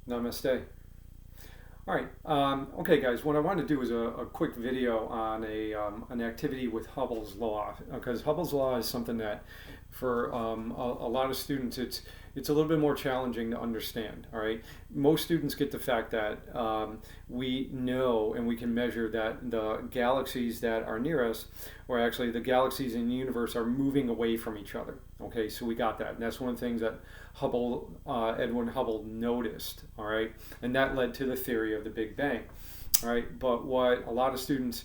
Namaste. All right. Okay, guys. What I want to do is a quick video on an activity with Hubble's law, because Hubble's law is something that, for a lot of students, it's a little bit more challenging to understand. All right. Most students get the fact that we know and we can measure that the galaxies that are near us, or actually the galaxies in the universe, are moving away from each other. Okay, so we got that, and that's one of the things that Edwin Hubble noticed. All right, and that led to the theory of the Big Bang. All right, but what a lot of students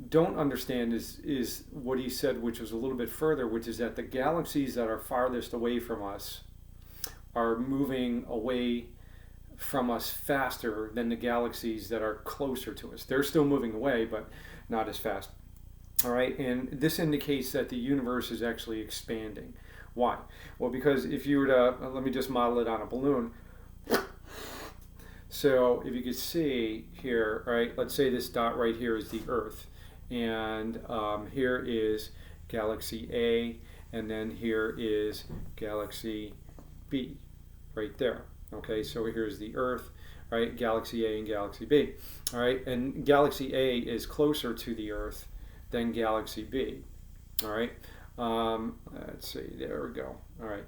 don't understand is what he said, which was a little bit further, which is that the galaxies that are farthest away from us are moving away from us faster than the galaxies that are closer to us. They're still moving away, but not as fast. All right, and this indicates that the universe is actually expanding. Why? Well, because if you were to, let me just model it on a balloon. So if you could see here, right, let's say this dot right here is the Earth, and here is galaxy A, and then here is galaxy B, right there. Okay, so here's the Earth, right, galaxy A and galaxy B. All right, and galaxy A is closer to the Earth than galaxy B. All right. Let's see, there we go. All right.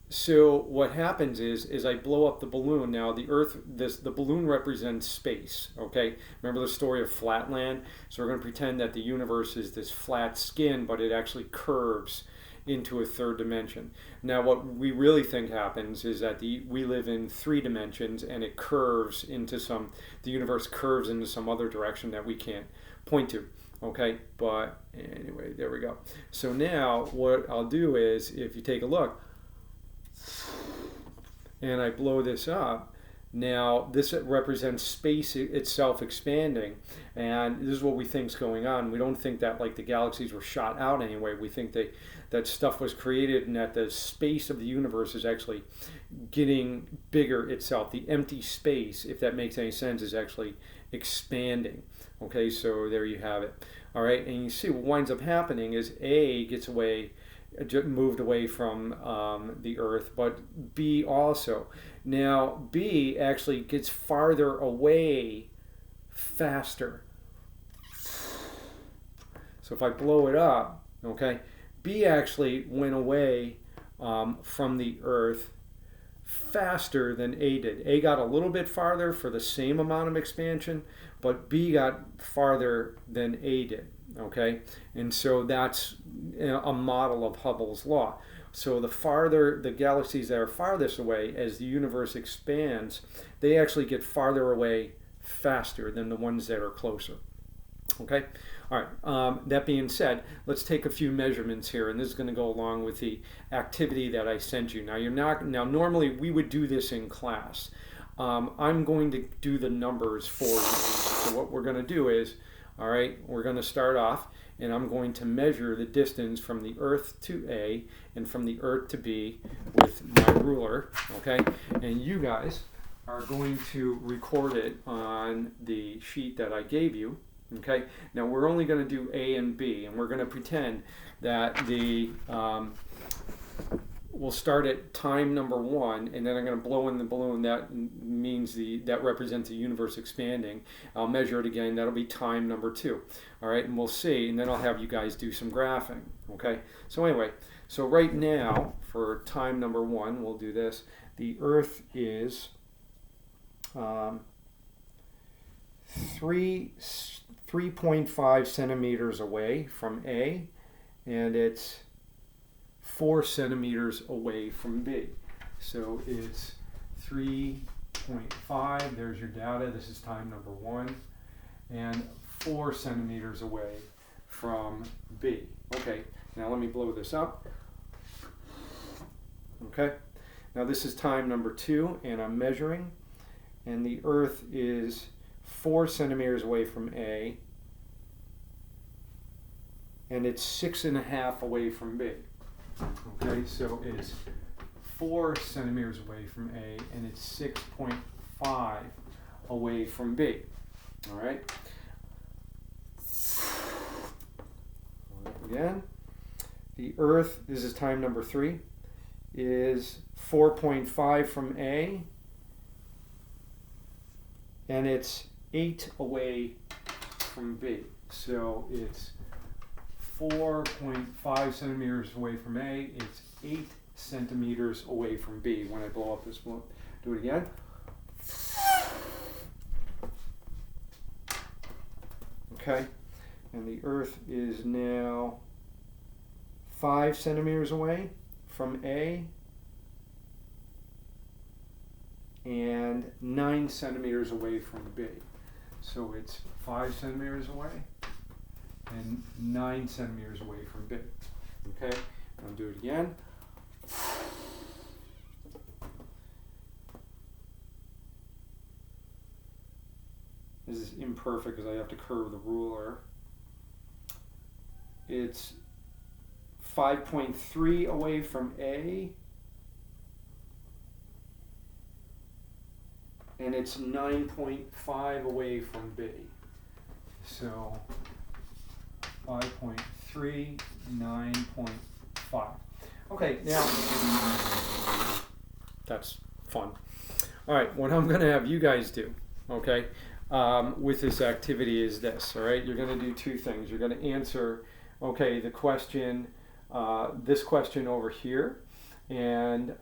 So what happens is I blow up the balloon. Now the Earth, the balloon represents space. Okay, remember the story of Flatland? So we're going to pretend that the universe is this flat skin, but it actually curves into a third dimension. Now what we really think happens is that we live in 3 dimensions, and it curves into the universe curves into some other direction that we can't point to. Okay, but anyway, there we go. So now what I'll do is, if you take a look, and I blow this up, now this represents space itself expanding, and this is what we think is going on. We don't think that like the galaxies were shot out anyway. We think that stuff was created, and that the space of the universe is actually getting bigger itself. The empty space, if that makes any sense, is actually expanding. Okay, so there you have it. All right, and you see what winds up happening is A gets moved away from the Earth, but B also. Now B actually gets farther away faster. So if I blow it up, okay, B actually went away from the Earth faster than A did. A got a little bit farther for the same amount of expansion, but B got farther than A did. Okay, and so that's a model of Hubble's law. So the farther the galaxies that are farthest away, as the universe expands, they actually get farther away faster than the ones that are closer. Okay, all right. That being said, let's take a few measurements here, and this is going to go along with the activity that I sent you. Now normally we would do this in class. I'm going to do the numbers for you. So what we're going to do is, all right, we're going to start off, and I'm going to measure the distance from the Earth to A and from the Earth to B with my ruler. Okay, and you guys are going to record it on the sheet that I gave you. Okay, now we're only going to do A and B, and we're going to pretend that we'll start at time number 1, and then I'm going to blow in the balloon. That means that represents the universe expanding. I'll measure it again. That'll be time number 2. All right, and we'll see, and then I'll have you guys do some graphing. Okay, so anyway, so right now for time number 1, we'll do this. The Earth is 3.5 centimeters away from A, and it's 4 centimeters away from B. So it's 3.5, there's your data, this is time number 1, and 4 centimeters away from B. Okay, now let me blow this up. Okay, now this is time number 2, and I'm measuring, and the Earth is 4 centimeters away from A, and it's 6.5 away from B. Okay, so it's 4 centimeters away from A, and it's 6.5 away from B. All right. Again, the Earth, this is time number 3, is 4.5 from A, and it's 8 away from B. So it's 4.5 centimeters away from A. It's 8 centimeters away from B when I blow up this balloon. Do it again. Okay, and the Earth is now 5 centimeters away from A and 9 centimeters away from B. So it's 5 centimeters away and 9 centimeters away from B. Okay, I'll do it again. This is imperfect because I have to curve the ruler. It's 5.3 away from A, and it's 9.5 away from B. So 5.3, 9.5. Okay, now that's fun. All right, what I'm going to have you guys do, okay, with this activity is this. All right, you're going to do two things. You're going to answer, okay, the question, this question over here, and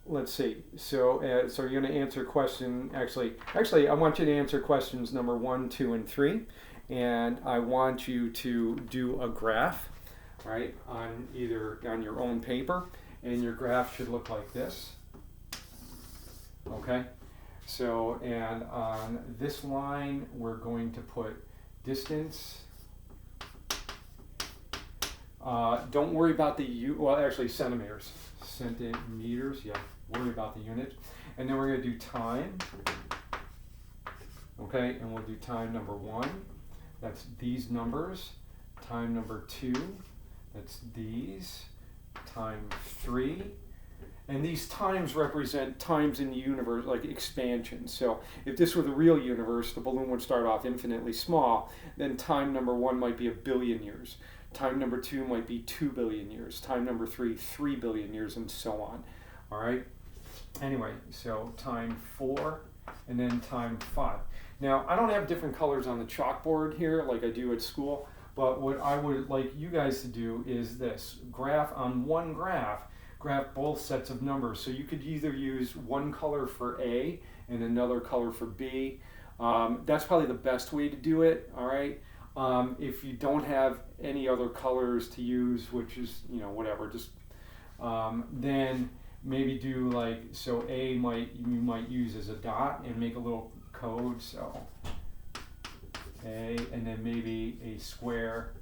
let's see. So you're going to answer question. Actually, I want you to answer questions number 1, 2, and 3, and I want you to do a graph, right, on your own paper, and your graph should look like this. Okay. So, and on this line, we're going to put distance. Don't worry about centimeters. Centimeters, yeah, worry about the unit. And then we're going to do time. Okay, and we'll do time number 1. That's these numbers. Time number 2, that's these. Time 3. And these times represent times in the universe, like expansion. So if this were the real universe, the balloon would start off infinitely small. Then time number 1 might be 1 billion years. Time number 2 might be 2 billion years. Time number 3, 3 billion years, and so on. All right? Anyway, so time 4, and then time 5. Now, I don't have different colors on the chalkboard here like I do at school, but what I would like you guys to do is this. Graph both sets of numbers. So you could either use one color for A and another color for B. That's probably the best way to do it, all right? If you don't have any other colors to use, which is, whatever, just then maybe do like, so A you might use as a dot and make a little code, so A, and then maybe a square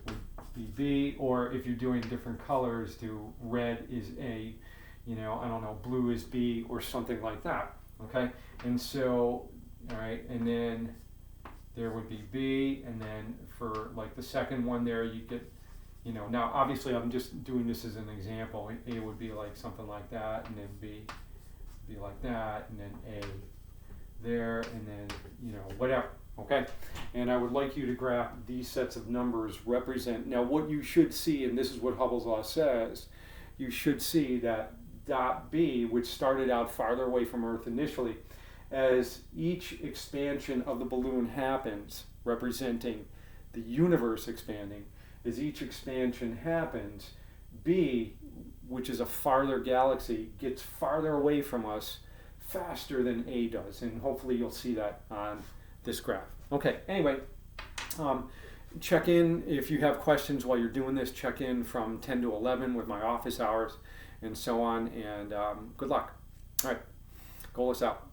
would be B, or if you're doing different colors, do red is A, I don't know, blue is B, or something like that, okay? And so, all right, and then there would be B, and then for like the second one there, you get, now obviously I'm just doing this as an example. A would be like something like that, and then B would be like that, and then A there, and then, whatever, okay? And I would like you to graph these sets of numbers represent, now what you should see, and this is what Hubble's law says, you should see that dot B, which started out farther away from Earth initially, as each expansion of the balloon happens, representing the universe expanding, as each expansion happens, B, which is a farther galaxy, gets farther away from us faster than A does, and hopefully you'll see that on this graph. Okay, anyway, check in if you have questions while you're doing this. Check in from 10 to 11 with my office hours and so on, and good luck. All right, goal us out.